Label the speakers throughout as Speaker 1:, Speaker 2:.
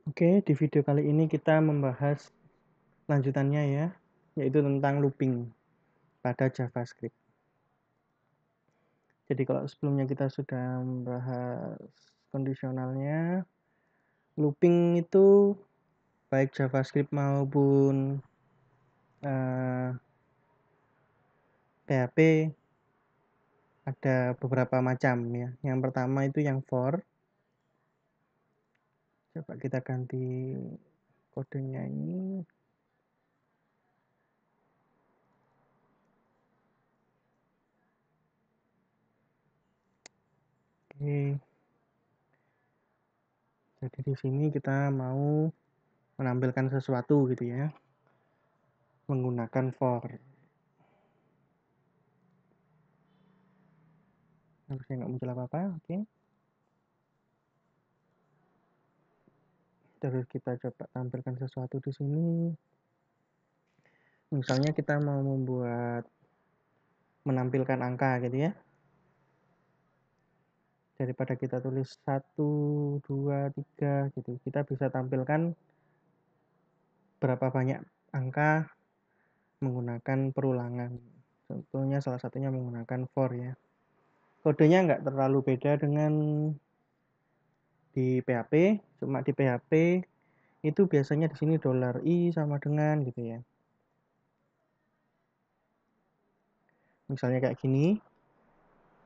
Speaker 1: Oke, di video kali ini kita membahas lanjutannya ya, yaitu tentang looping pada JavaScript. Jadi kalau sebelumnya kita sudah membahas kondisionalnya, looping itu baik JavaScript maupun PHP ada beberapa macam ya. Yang pertama itu yang for. Coba kita ganti kodenya ini. Oke. Jadi di sini kita mau menampilkan sesuatu gitu ya, menggunakan for. Harusnya nggak muncul apa-apa, oke. Terus kita coba tampilkan sesuatu di sini. Misalnya kita mau menampilkan angka gitu ya. Daripada kita tulis 1, 2, 3 gitu. Kita bisa tampilkan berapa banyak angka menggunakan perulangan. Contohnya salah satunya menggunakan for ya. Kodenya nggak terlalu beda dengan di PHP, cuma di PHP itu biasanya di sini $i sama dengan gitu ya. Misalnya kayak gini.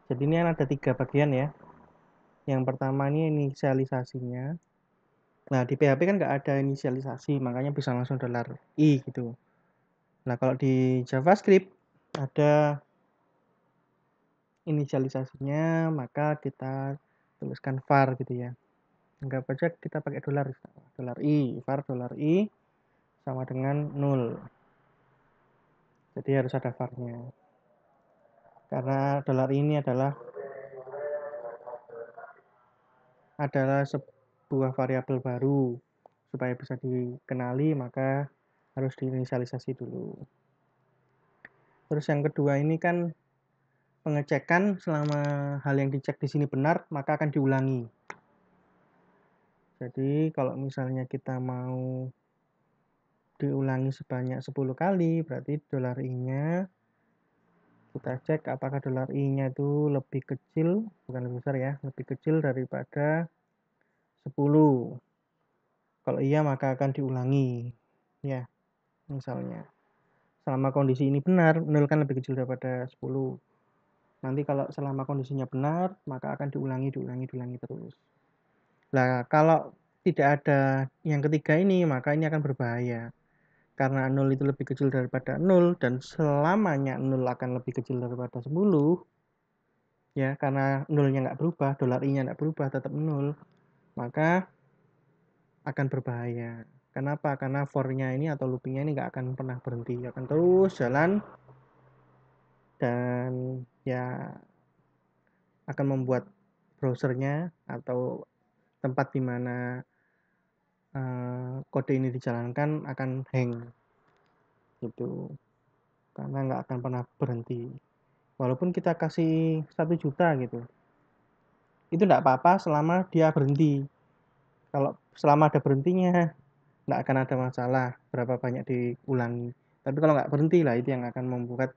Speaker 1: Jadi ini ada 3 bagian ya. Yang pertama ini inisialisasinya. Nah, di PHP kan nggak ada inisialisasi, makanya bisa langsung $i gitu. Nah, kalau di JavaScript ada inisialisasinya, maka kita tuliskan var gitu ya. Anggap aja kita pakai $i, var $i sama dengan 0. Jadi harus ada var-nya. Karena $i ini adalah sebuah variabel baru. Supaya bisa dikenali, maka harus diinisialisasi dulu. Terus yang kedua ini kan pengecekan, selama hal yang dicek di sini benar, maka akan diulangi. Jadi kalau misalnya kita mau diulangi sebanyak 10 kali, berarti $i-nya kita cek apakah $i-nya itu lebih kecil, bukan lebih besar ya, lebih kecil daripada 10. Kalau iya maka akan diulangi. Ya, misalnya. Selama kondisi ini benar, 0 kan lebih kecil daripada 10. Nanti kalau selama kondisinya benar, maka akan diulangi terus. Nah, kalau tidak ada yang ketiga ini, maka ini akan berbahaya. Karena 0 itu lebih kecil daripada 0, dan selamanya 0 akan lebih kecil daripada 10, ya, karena 0-nya nggak berubah, $i-nya nggak berubah, tetap 0, maka akan berbahaya. Kenapa? Karena for-nya ini atau looping-nya ini nggak akan pernah berhenti, akan terus jalan, dan ya akan membuat browsernya atau tempat di mana kode ini dijalankan akan hang gitu, karena nggak akan pernah berhenti walaupun kita kasih 1 juta gitu, itu nggak apa-apa selama dia berhenti. Kalau selama ada berhentinya nggak akan ada masalah berapa banyak diulangi, tapi kalau nggak berhenti lah itu yang akan membuat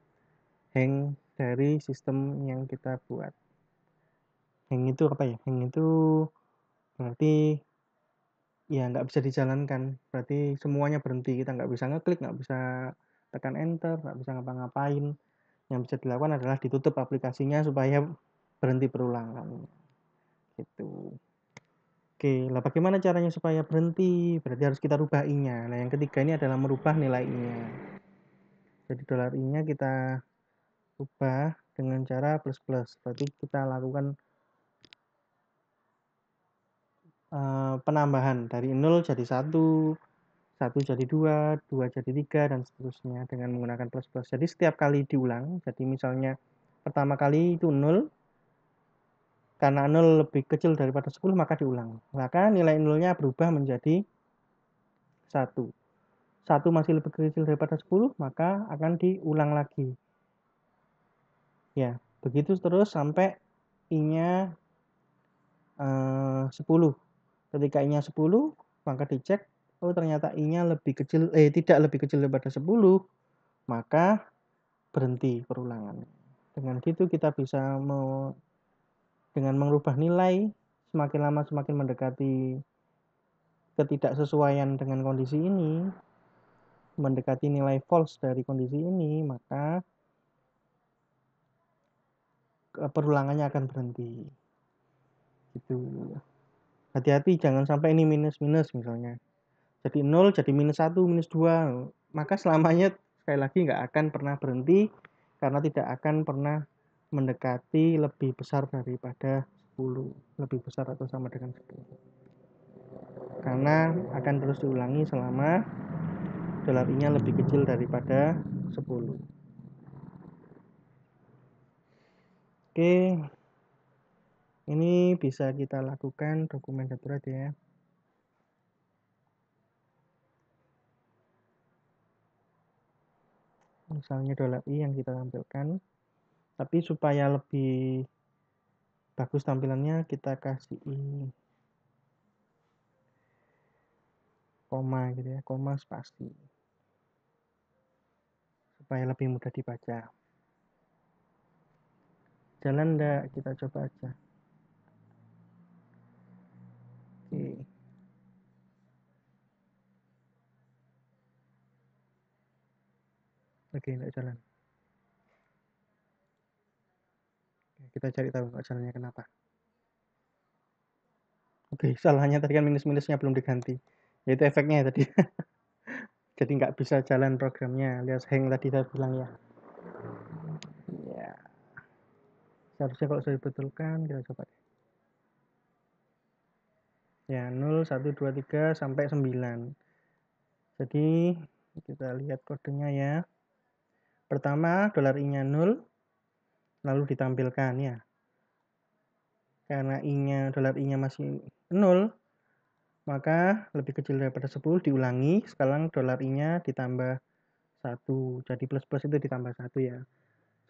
Speaker 1: hang dari sistem yang kita buat. Hang itu apa ya? Hang itu berarti ya nggak bisa dijalankan, berarti semuanya berhenti, kita nggak bisa ngeklik, nggak bisa tekan enter, nggak bisa ngapa-ngapain. Yang bisa dilakukan adalah ditutup aplikasinya supaya berhenti perulangan gitu. Oke, lah bagaimana caranya supaya berhenti? Berarti harus kita rubah i-nya. Nah, yang ketiga ini adalah merubah nilai i-nya. Jadi $i-nya kita ubah dengan cara plus. Berarti kita lakukan penambahan dari 0 jadi 1, 1 jadi 2, 2 jadi 3, dan seterusnya dengan menggunakan plus. Jadi setiap kali diulang, jadi misalnya pertama kali itu 0, karena 0 lebih kecil daripada 10 maka diulang. Maka nilai 0-nya berubah menjadi 1. 1 masih lebih kecil daripada 10, maka akan diulang lagi. Ya, begitu terus sampai i-nya 10. Ketika i-nya 10, maka dicek, oh ternyata I-nya tidak lebih kecil daripada 10, maka berhenti perulangan. Dengan gitu kita bisa dengan merubah nilai semakin lama semakin mendekati ketidaksesuaian dengan kondisi ini, mendekati nilai false dari kondisi ini, maka perulangannya akan berhenti. Gitu. Hati-hati jangan sampai ini minus-minus misalnya. Jadi 0 jadi -1, -2, maka selamanya sekali lagi nggak akan pernah berhenti karena tidak akan pernah mendekati lebih besar daripada 10, lebih besar atau sama dengan 10. Karena akan terus diulangi selama dolar I-nya lebih kecil daripada 10. Oke, ini bisa kita lakukan dokumen darurat ya. Misalnya dolar I yang kita tampilkan, tapi supaya lebih bagus tampilannya kita kasih koma gitu ya, koma spasi supaya lebih mudah dibaca. Jalan enggak? Kita coba aja. Oke. Oke, enggak jalan. Oke, kita cari tahu enggak jalannya kenapa. Oke, salahnya tadi kan minus-minusnya belum diganti. Yaitu efeknya ya tadi. Jadi nggak bisa jalan programnya. Lihat hang tadi saya bilang ya. Ya. Seharusnya kalau saya betulkan, kita coba deh. Ya, 0, 1, 2, 3, sampai 9. Jadi, kita lihat kodenya ya. Pertama, dolar I-nya 0, lalu ditampilkan ya. Karena dolar I-nya masih 0, maka lebih kecil daripada 10 diulangi. Sekarang dolar I-nya ditambah 1. Jadi plus-plus itu ditambah 1 ya.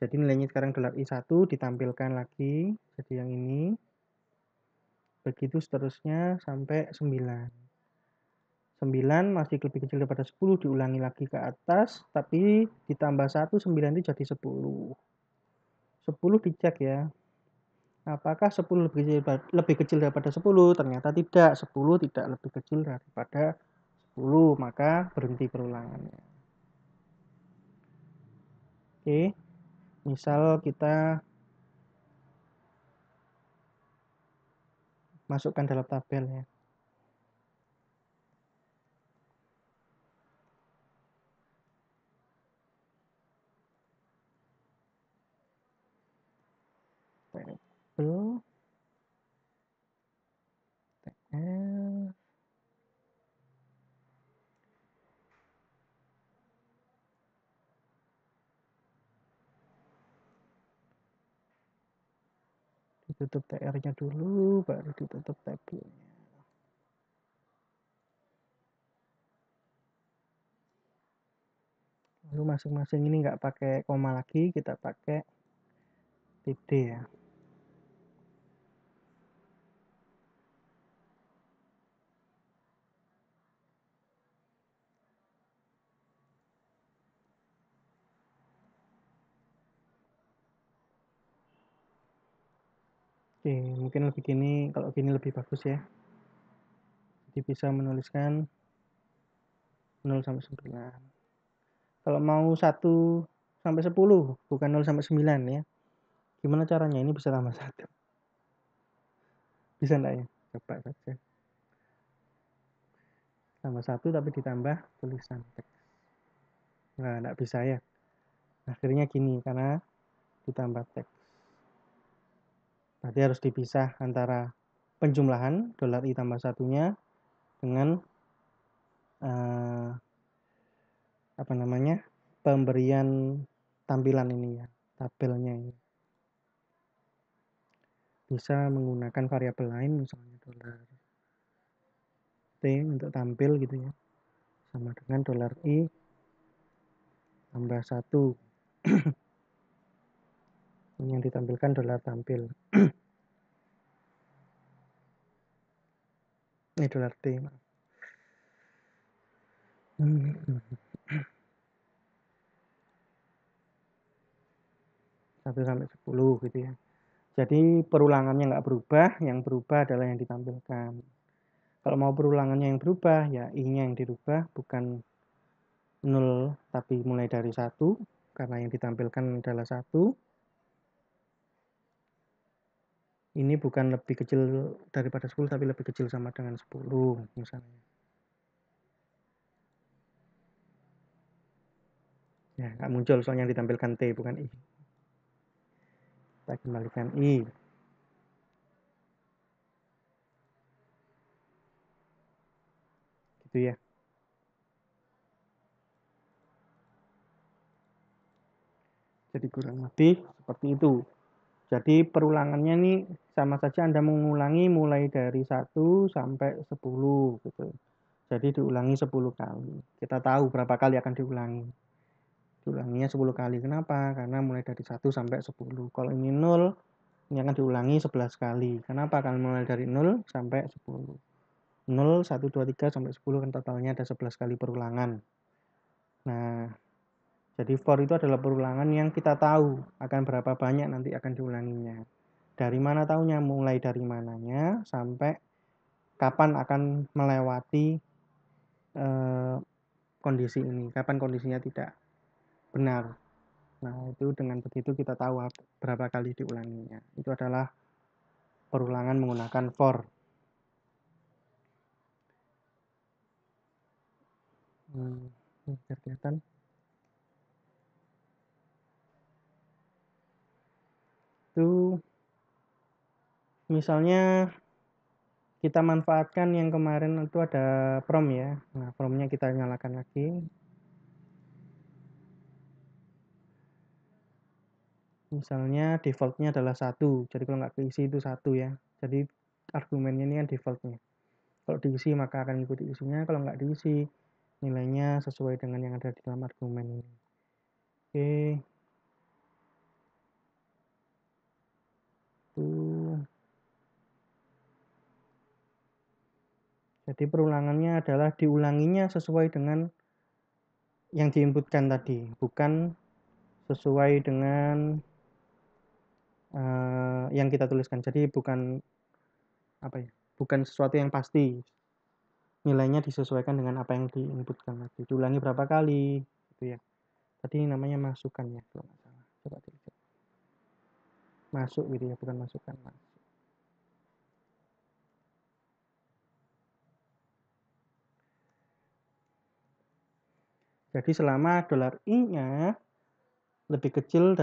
Speaker 1: Jadi nilainya sekarang dolar I1 ditampilkan lagi. Jadi yang ini. Begitu seterusnya sampai 9. 9 masih lebih kecil daripada 10 diulangi lagi ke atas. Tapi ditambah 1, 9 itu jadi 10. 10 dicek ya. Apakah 10 lebih kecil daripada 10? Ternyata tidak. 10 tidak lebih kecil daripada 10. Maka berhenti perulangannya. Oke. Misal kita masukkan dalam tabel ya. Tabel TF ditutup TR-nya dulu, baru ditutup tabelnya. Lalu masing-masing ini nggak pakai koma lagi, kita pakai TD ya. Oke, mungkin lebih gini, kalau gini lebih bagus ya. Jadi bisa menuliskan 0 sampai 9. Kalau mau 1 sampai 10, bukan 0 sampai 9 ya. Gimana caranya? Ini bisa tambah 1. Bisa enggak ya? Coba saja. Tambah 1 tapi ditambah tulisan teks. Nah, enggak bisa ya. Akhirnya gini, karena ditambah teks. Berarti harus dipisah antara penjumlahan dolar I tambah satunya dengan pemberian tampilan ini ya, tabelnya ini. Bisa menggunakan variabel lain, misalnya dolar T untuk tampil gitu ya, sama dengan dolar I tambah 1. Ini yang ditampilkan dolar tampil. Ini dolar T. 1 sampai 10 gitu ya. Jadi perulangannya nggak berubah, yang berubah adalah yang ditampilkan. Kalau mau perulangannya yang berubah, ya I-nya yang dirubah, bukan 0, tapi mulai dari 1, karena yang ditampilkan adalah 1. Ini bukan lebih kecil daripada 10, tapi lebih kecil sama dengan 10, misalnya. Ya, nggak muncul soalnya yang ditampilkan T, bukan I. Kita kembalikan I. Gitu ya. Jadi kurang lebih seperti itu. Jadi perulangannya nih sama saja Anda mengulangi mulai dari 1 sampai 10 gitu. Jadi diulangi 10 kali. Kita tahu berapa kali akan diulangi. Diulanginya 10 kali. Kenapa? Karena mulai dari 1 sampai 10. Kalau ini 0, ini akan diulangi 11 kali. Kenapa? Karena mulai dari 0 sampai 10. 0, 1, 2, 3 sampai 10 kan totalnya ada 11 kali perulangan. Nah, jadi for itu adalah perulangan yang kita tahu akan berapa banyak nanti akan diulanginya. Dari mana tahunya? Mulai dari mananya sampai kapan akan melewati kondisi ini. Kapan kondisinya tidak benar. Nah, itu dengan begitu kita tahu berapa kali diulanginya. Itu adalah perulangan menggunakan for. Biar kelihatan. Itu misalnya kita manfaatkan yang kemarin itu ada prom ya. Nah, promnya kita nyalakan lagi. Misalnya defaultnya adalah 1. Jadi kalau nggak keisi itu 1 ya. Jadi argumennya ini kan defaultnya. Kalau diisi maka akan ikuti isinya. Kalau nggak diisi, nilainya sesuai dengan yang ada di dalam argumen ini. Oke. Tuh. Jadi perulangannya adalah diulanginya sesuai dengan yang diinputkan tadi, bukan sesuai dengan yang kita tuliskan. Jadi bukan apa ya? Bukan sesuatu yang pasti. Nilainya disesuaikan dengan apa yang diinputkan tadi. Diulangi berapa kali, gitu ya. Tadi namanya masukan ya, kalau nggak salah. Coba dilihat. Masuk gitu ya, bukan masukan. Jadi selama dolar I-nya lebih kecil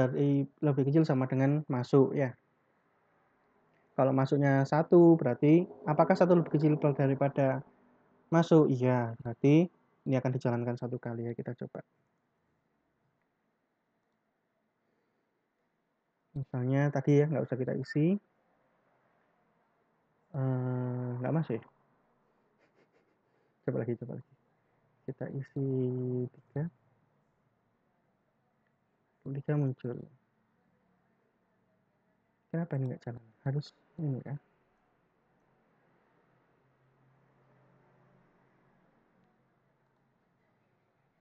Speaker 1: sama dengan masuk ya. Kalau masuknya 1 berarti apakah 1 lebih kecil daripada masuk? Iya, berarti ini akan dijalankan 1 kali ya, kita coba. Misalnya tadi ya, nggak usah kita isi. Nggak masuk ya? Coba lagi. Kita isi 3. 3 muncul. Kenapa ini nggak jalan? Harus ini ya.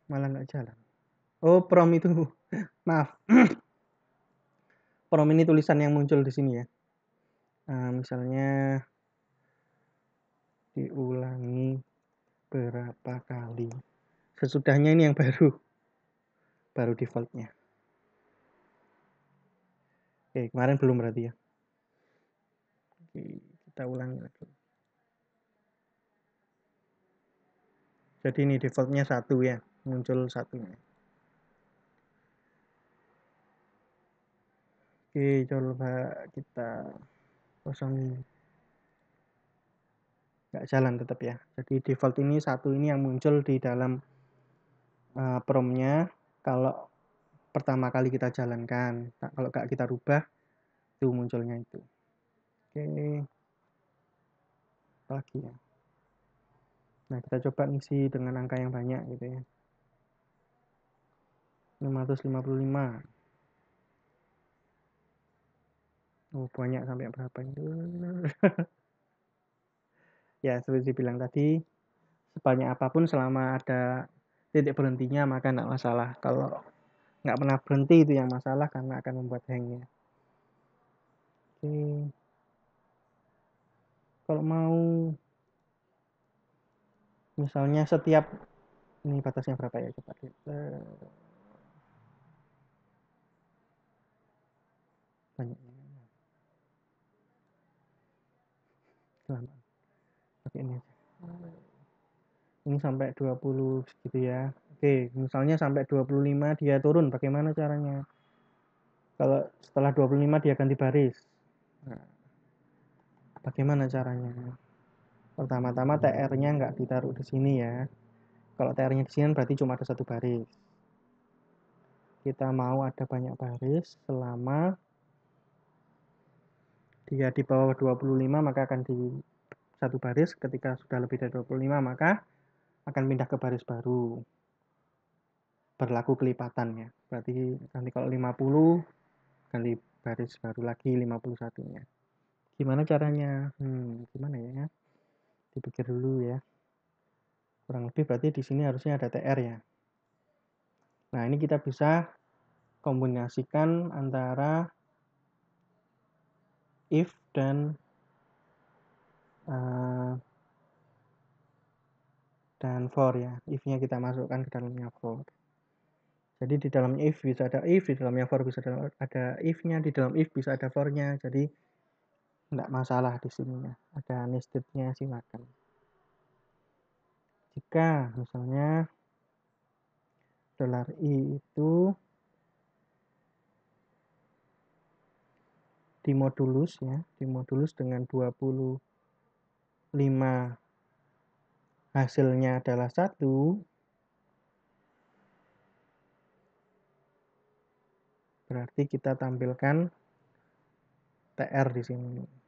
Speaker 1: Malah nggak jalan. Oh, prom itu. Maaf. Prom ini tulisan yang muncul di sini ya. Misalnya diulangi berapa kali. Sesudahnya ini yang baru defaultnya. Oke, kemarin belum berarti ya. Oke, kita ulangi lagi. Jadi ini defaultnya 1 ya, muncul 1-nya. Oke, coba kita kosongin. Nggak jalan tetap ya. Jadi default ini 1 ini yang muncul di dalam promnya kalau pertama kali kita jalankan. Nah, kalau nggak kita rubah, itu munculnya itu. Oke, lagi ya. Nah, kita coba ngisi dengan angka yang banyak gitu ya. 555. Oh, banyak sampai berapa itu? Ya, seperti bilang tadi, sebanyak apapun selama ada titik berhentinya maka nggak masalah. Kalau nggak pernah berhenti itu yang masalah karena akan membuat hangnya. Oke. Kalau mau misalnya setiap ini batasnya berapa ya, coba kita banyaknya lama pakai ini aja. Ini sampai 20 gitu ya. Oke, misalnya sampai 25 dia turun, bagaimana caranya? Kalau setelah 25 dia ganti baris. Nah, bagaimana caranya? Pertama-tama TR-nya nggak ditaruh di sini ya. Kalau TR-nya di sini berarti cuma ada satu baris. Kita mau ada banyak baris selama dia di bawah 25 maka akan di satu baris. Ketika sudah lebih dari 25 maka akan pindah ke baris baru. Berlaku kelipatannya. Berarti nanti kalau 50 ganti baris baru lagi 51-nya. Gimana caranya? Gimana ya? Dipikir dulu ya. Kurang lebih berarti di sini harusnya ada TR ya. Nah, ini kita bisa kombinasikan antara if dan for ya. If-nya kita masukkan ke dalamnya for. Jadi di dalamnya if bisa ada if, di dalamnya for bisa ada if-nya, di dalam if bisa ada for-nya. Jadi enggak masalah di sini ya. Ada nested-nya silakan. Jika misalnya $i itu dimodulus ya, dimodulus dengan 25 hasilnya adalah 1, berarti kita tampilkan TR di sini.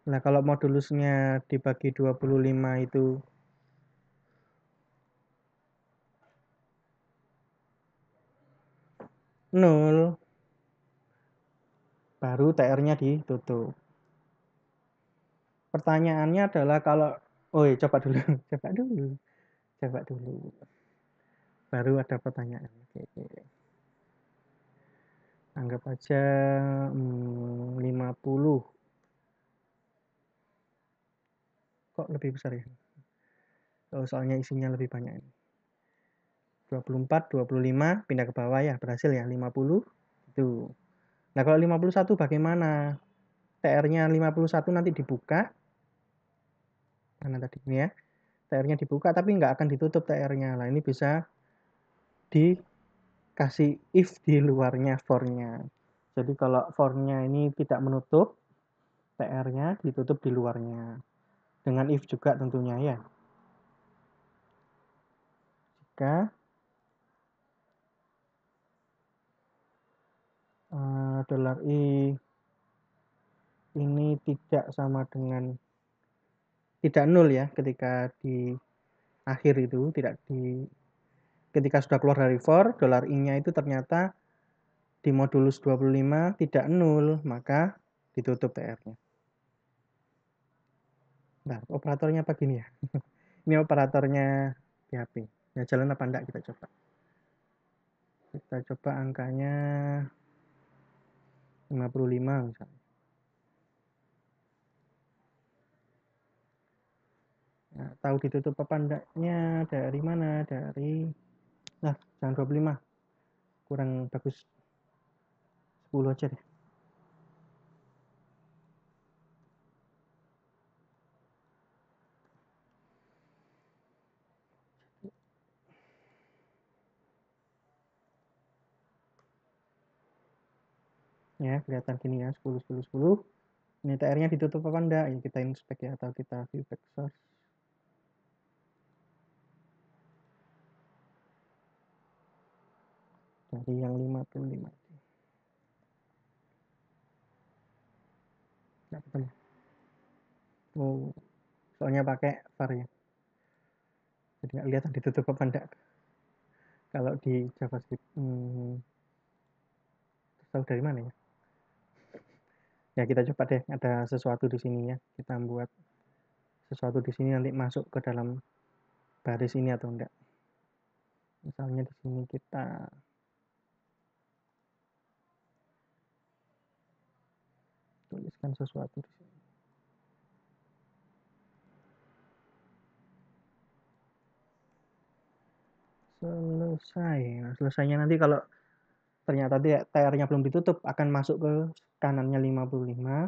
Speaker 1: Nah, kalau modulusnya dibagi 25 itu 0, baru TR-nya ditutup. Pertanyaannya adalah kalau coba dulu, coba dulu. Baru ada pertanyaan. Oke. Anggap aja 50. Kok lebih besar ya? Kalau soalnya isinya lebih banyak. 24, 25 pindah ke bawah ya, berhasil ya 50 itu. Nah, kalau 51 bagaimana? TR-nya 51 nanti dibuka. Mana tadi ini ya? TR-nya dibuka tapi nggak akan ditutup TR-nya. Nah, ini bisa dikasih if di luarnya for-nya. Jadi kalau for-nya ini tidak menutup, TR-nya ditutup di luarnya. Dengan if juga tentunya ya. Jika $i ini tidak sama dengan tidak nol ya ketika di akhir itu, ketika sudah keluar dari for, $i-nya itu ternyata di modulus 25 tidak nol, maka ditutup TR-nya. Nah, operatornya apa gini ya? Ini operatornya PHP. Ya, jalan apa enggak kita coba. Kita coba angkanya 55 misalnya. Nah, tahu ditutup apa enggaknya dari mana? Nah, jangan 25. Kurang bagus. 10 aja deh. Ya, kelihatan gini ya, 10, 10, 10. Ini TR-nya ditutup apa enggak? Ya, kita inspect ya, atau kita view back source. Dari yang 55. Enggak ketemu. Soalnya pakai var ya. Jadi nggak kelihatan ditutup apa enggak. Kalau di JavaScript, tahu dari mana ya? Ya kita coba deh, ada sesuatu di sini ya. Kita buat sesuatu di sini nanti masuk ke dalam baris ini atau enggak. Misalnya di sini kita tuliskan sesuatu di sini. Selesai. Nah, selesainya nanti kalau ternyata TR-nya belum ditutup akan masuk ke kanannya 55.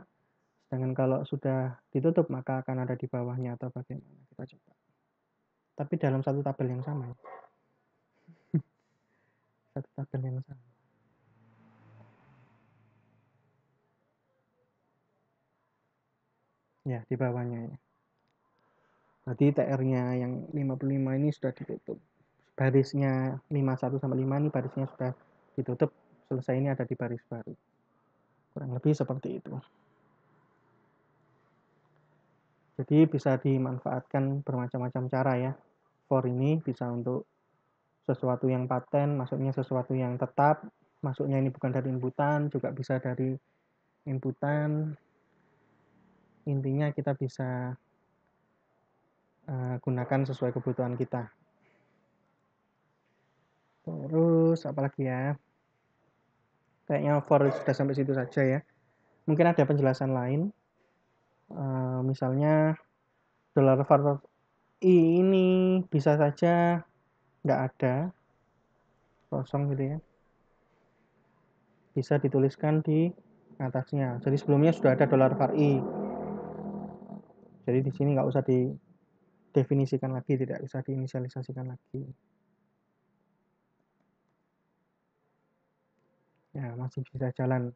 Speaker 1: Sedangkan kalau sudah ditutup maka akan ada di bawahnya atau bagaimana. Kita coba. Tapi dalam satu tabel yang sama. Satu tabel yang sama. Ya, di bawahnya ya. Berarti TR-nya yang 55 ini sudah ditutup. Barisnya 51 sampai 5 ini barisnya sudah ditutup. Selesai ini ada di baris baru. Kurang lebih seperti itu. Jadi bisa dimanfaatkan bermacam-macam cara ya. For ini bisa untuk sesuatu yang paten, masuknya sesuatu yang tetap, masuknya ini bukan dari inputan, juga bisa dari inputan. Intinya kita bisa gunakan sesuai kebutuhan kita. Terus apalagi ya? Kayaknya for sudah sampai situ saja ya. Mungkin ada penjelasan lain. Misalnya $var ini bisa saja nggak ada, kosong gitu ya. Bisa dituliskan di atasnya. Jadi sebelumnya sudah ada $var i. Jadi di sini nggak usah didefinisikan lagi, tidak usah diinisialisasikan lagi. Ya, masih bisa jalan.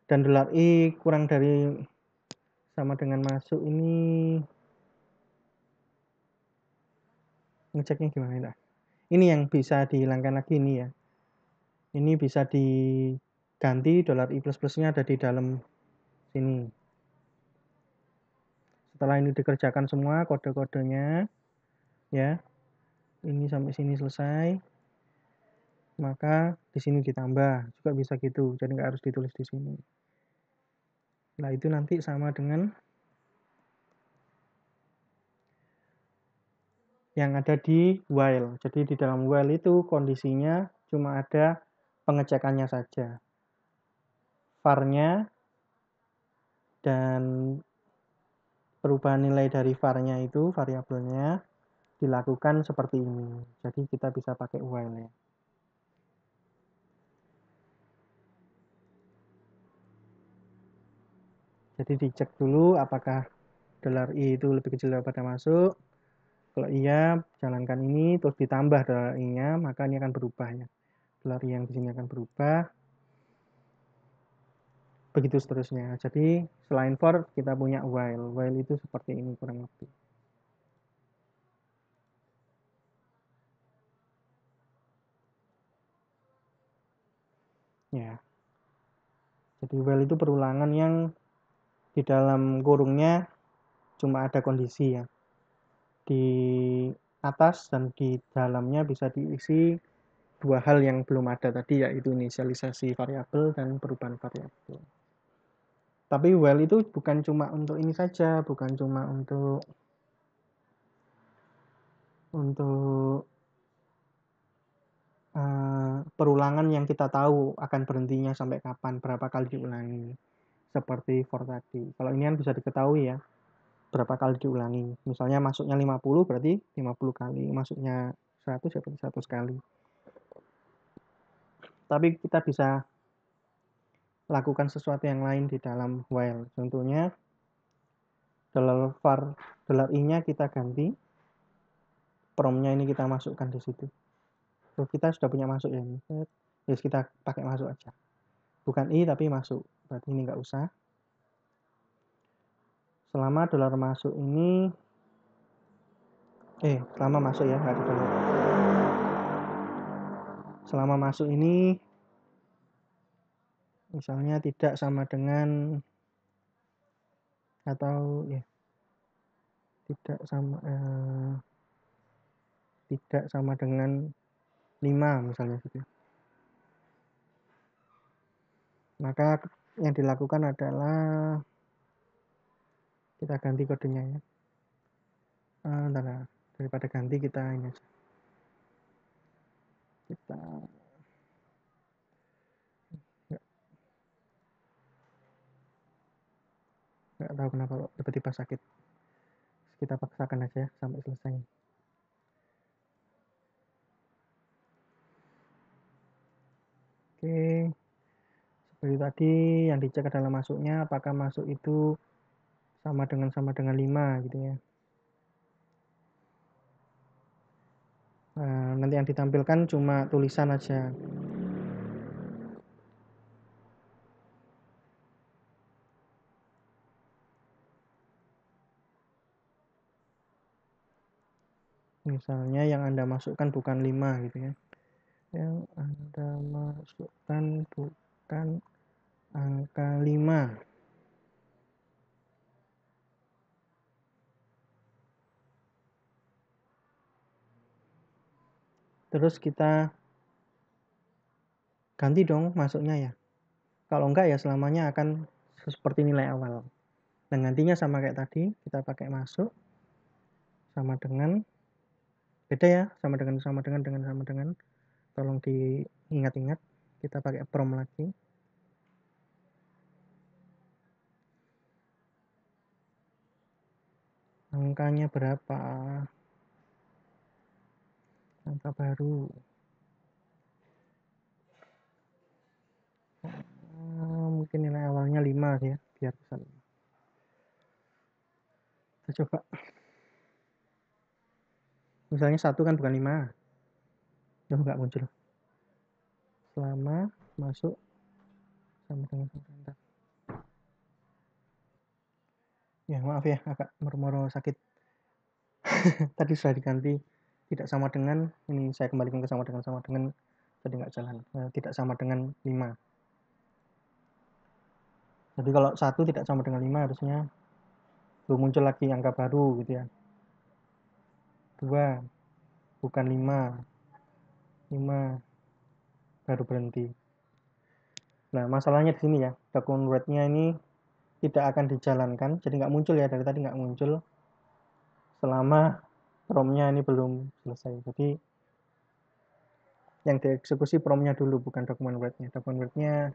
Speaker 1: Dan $i kurang dari sama dengan masuk ini, ngeceknya gimana? Ini yang bisa dihilangkan lagi ini ya. Ini bisa diganti $i plus plusnya ada di dalam sini. Setelah ini dikerjakan semua kode-kodenya, ya, ini sampai sini selesai, maka di sini ditambah juga bisa gitu. Jadi nggak harus ditulis di sini. Nah itu nanti sama dengan yang ada di while. Jadi di dalam while itu kondisinya cuma ada pengecekannya saja. var-nya dan perubahan nilai dari var-nya itu, variabelnya, dilakukan seperti ini. Jadi kita bisa pakai while ya. Jadi dicek dulu apakah $i itu lebih kecil daripada masuk. Kalau iya, jalankan ini, terus ditambah $i-nya, maka ini akan berubah ya. $i yang di sini akan berubah. Begitu seterusnya. Jadi selain for, kita punya while. While itu seperti ini kurang lebih. Ya. Jadi while itu perulangan yang di dalam kurungnya cuma ada kondisi ya. Di atas dan di dalamnya bisa diisi dua hal yang belum ada tadi, yaitu inisialisasi variabel dan perubahan variabel. Tapi while itu bukan cuma untuk ini saja, bukan cuma untuk perulangan yang kita tahu akan berhentinya sampai kapan, berapa kali diulangi. Seperti for tadi. Kalau ini kan bisa diketahui ya, berapa kali diulangi. Misalnya masuknya 50 berarti 50 kali, masuknya 100 ya berarti 100 kali. Tapi kita bisa lakukan sesuatu yang lain di dalam while. Contohnya $var $i-nya kita ganti, promnya ini kita masukkan di situ. Terus kita sudah punya masuk ya ini. Terus kita pakai masuk aja. Bukan i tapi masuk. Berarti ini nggak usah. Selama $masuk ini selama masuk ya, nggak di dolar. Selama masuk ini misalnya tidak sama dengan atau ya tidak sama dengan 5 misalnya gitu. Maka yang dilakukan adalah kita ganti kodenya ya. Daripada ganti kita ini aja. Kita nggak tahu kenapa kok tiba-tiba sakit. Kita paksakan aja sampai selesai. Oke, seperti tadi yang dicek adalah masuknya, apakah masuk itu sama dengan 5 gitu ya. Nah, nanti yang ditampilkan cuma tulisan aja. Misalnya yang Anda masukkan bukan 5 gitu ya. Yang Anda masukkan bukan angka 5. Terus kita ganti dong masuknya ya. Kalau enggak ya selamanya akan seperti nilai awal. Dan gantinya sama kayak tadi, kita pakai masuk sama dengan, beda ya, sama dengan. Tolong diingat-ingat, kita pakai from lagi. Angkanya berapa? Angka baru. Mungkin nilai awalnya 5 ya, biar bisa. Kita coba. Misalnya 1 kan bukan 5. Loh, nggak muncul. Selama masuk sama dengan sebentar. Ya, maaf ya, agak moro-moro sakit. Tadi sudah diganti tidak sama dengan, ini saya kembalikan ke sama dengan, jadi nggak jalan. Tidak sama dengan 5. Jadi kalau 1 tidak sama dengan 5 harusnya belum muncul lagi angka baru gitu ya. 2 bukan 5 baru berhenti. Nah, masalahnya di sini ya, document write-nya ini tidak akan dijalankan, jadi nggak muncul ya, dari tadi nggak muncul selama prompt-nya ini belum selesai. Jadi yang dieksekusi prompt-nya dulu, bukan document write-nya. Document write-nya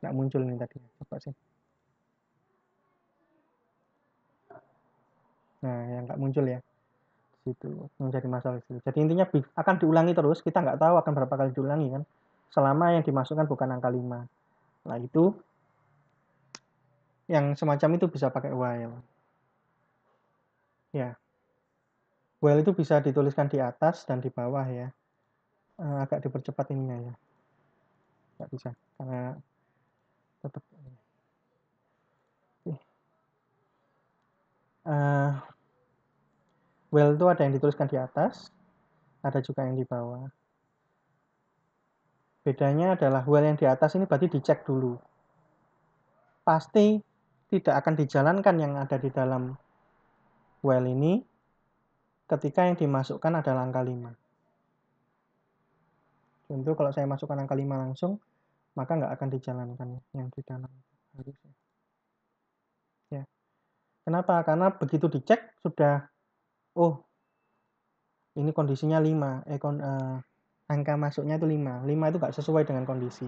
Speaker 1: nggak muncul nih tadi. Coba sih. Nah, yang nggak muncul ya, situ menjadi masalah itu. Jadi intinya akan diulangi terus, kita nggak tahu akan berapa kali diulangi kan, selama yang dimasukkan bukan angka 5. Nah, itu yang semacam itu bisa pakai while. Ya, while itu bisa dituliskan di atas dan di bawah ya. Agak dipercepat ininya ya. Nggak bisa, karena tetap. While itu ada yang dituliskan di atas, ada juga yang di bawah. Bedanya adalah while yang di atas ini berarti dicek dulu. Pasti tidak akan dijalankan yang ada di dalam while ini ketika yang dimasukkan adalah angka 5. Tentu kalau saya masukkan angka 5 langsung, maka nggak akan dijalankan yang di dalam. Ya. Kenapa? Karena begitu dicek sudah, oh ini kondisinya 5, angka masuknya itu 5. 5 itu nggak sesuai dengan kondisi.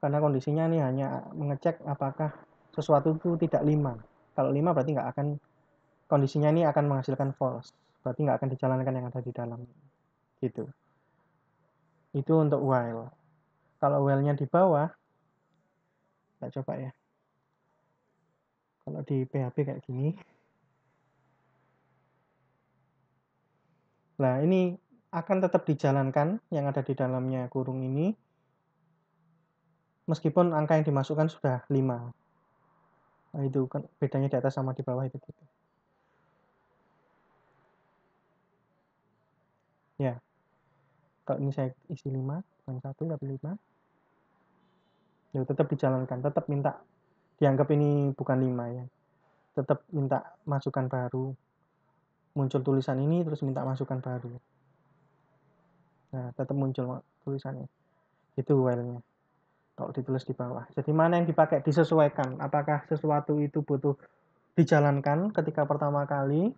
Speaker 1: Karena kondisinya ini hanya mengecek apakah sesuatu itu tidak 5. Kalau 5 berarti nggak akan, kondisinya ini akan menghasilkan false. Berarti nggak akan dijalankan yang ada di dalam. Gitu. Itu untuk while. Kalau while-nya di bawah, kita coba ya. Kalau di PHP kayak gini. Nah, ini akan tetap dijalankan yang ada di dalamnya kurung ini, meskipun angka yang dimasukkan sudah 5. Nah, itu kan bedanya di atas sama di bawah itu gitu. Ya. Kalau ini saya isi 5, bukan 1 tapi 5. Ya tetap dijalankan, tetap minta dianggap ini bukan 5 ya. Tetap minta masukan baru. Muncul tulisan ini terus minta masukan baru. Nah, tetap muncul tulisannya. Itu while-nya. Kalau ditulis di bawah. Jadi mana yang dipakai disesuaikan. Apakah sesuatu itu butuh dijalankan ketika pertama kali?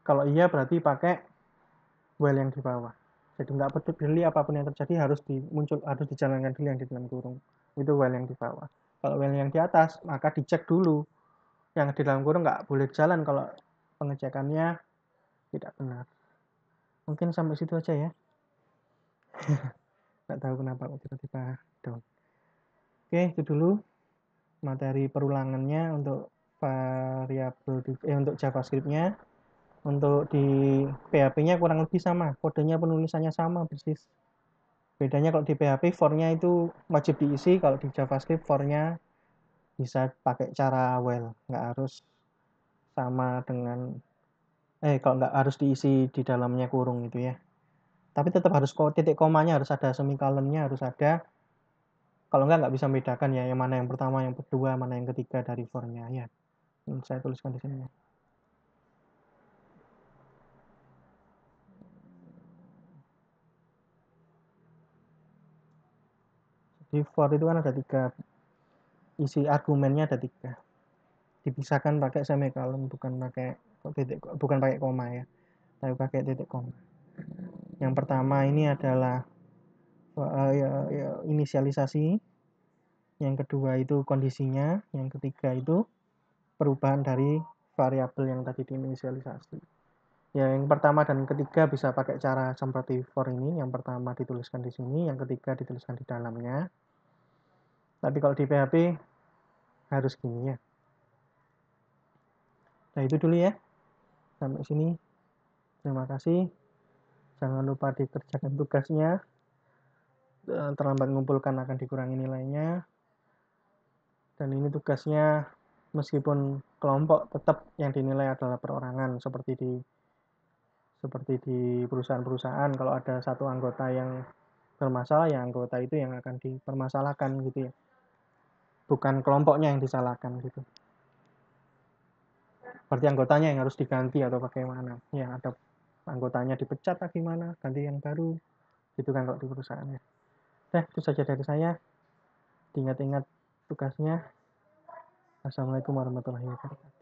Speaker 1: Kalau iya berarti pakai while yang di bawah. Jadi nggak peduli apapun yang terjadi harus dijalankan dulu yang di dalam kurung. Itu while yang di bawah. Kalau while yang di atas maka dicek dulu. Yang di dalam kurung nggak boleh jalan kalau pengecekannya tidak benar. Mungkin sampai situ aja ya. Nggak tahu kenapa kok tiba-tiba down. Oke, itu dulu materi perulangannya untuk variabel untuk JavaScript-nya. Untuk di PHP-nya kurang lebih sama, kodenya penulisannya sama persis. Bedanya kalau di PHP for-nya itu wajib diisi, kalau di JavaScript for-nya bisa pakai cara while, nggak harus sama dengan kalau nggak harus diisi di dalamnya kurung gitu ya. Tapi tetap harus titik komanya harus ada, semikolonnya harus ada. Kalau nggak bisa membedakan ya yang mana yang pertama, yang kedua, mana yang ketiga dari for-nya ya. Saya tuliskan di sini ya. Di for itu kan ada 3, isi argumennya ada 3. Dipisahkan pakai semikolon, bukan pakai koma ya, tapi pakai titik koma. Yang pertama ini adalah inisialisasi, yang kedua itu kondisinya, yang ketiga itu perubahan dari variabel yang tadi diinisialisasi. Ya, yang pertama dan ketiga bisa pakai cara seperti for ini. Yang pertama dituliskan di sini, yang ketiga dituliskan di dalamnya. Tapi kalau di PHP harus gini ya. Nah, itu dulu ya. Sampai sini. Terima kasih. Jangan lupa dikerjakan tugasnya. Terlambat mengumpulkan akan dikurangi nilainya. Dan ini tugasnya meskipun kelompok tetap yang dinilai adalah perorangan seperti di perusahaan-perusahaan. Kalau ada satu anggota yang bermasalah, ya anggota itu yang akan dipermasalahkan gitu ya. Bukan kelompoknya yang disalahkan gitu. Berarti anggotanya yang harus diganti atau bagaimana. Ya ada anggotanya dipecat atau gimana, ganti yang baru. Gitu kan kalau di perusahaan ya. Itu saja dari saya. Diingat-ingat tugasnya. Assalamualaikum warahmatullahi wabarakatuh.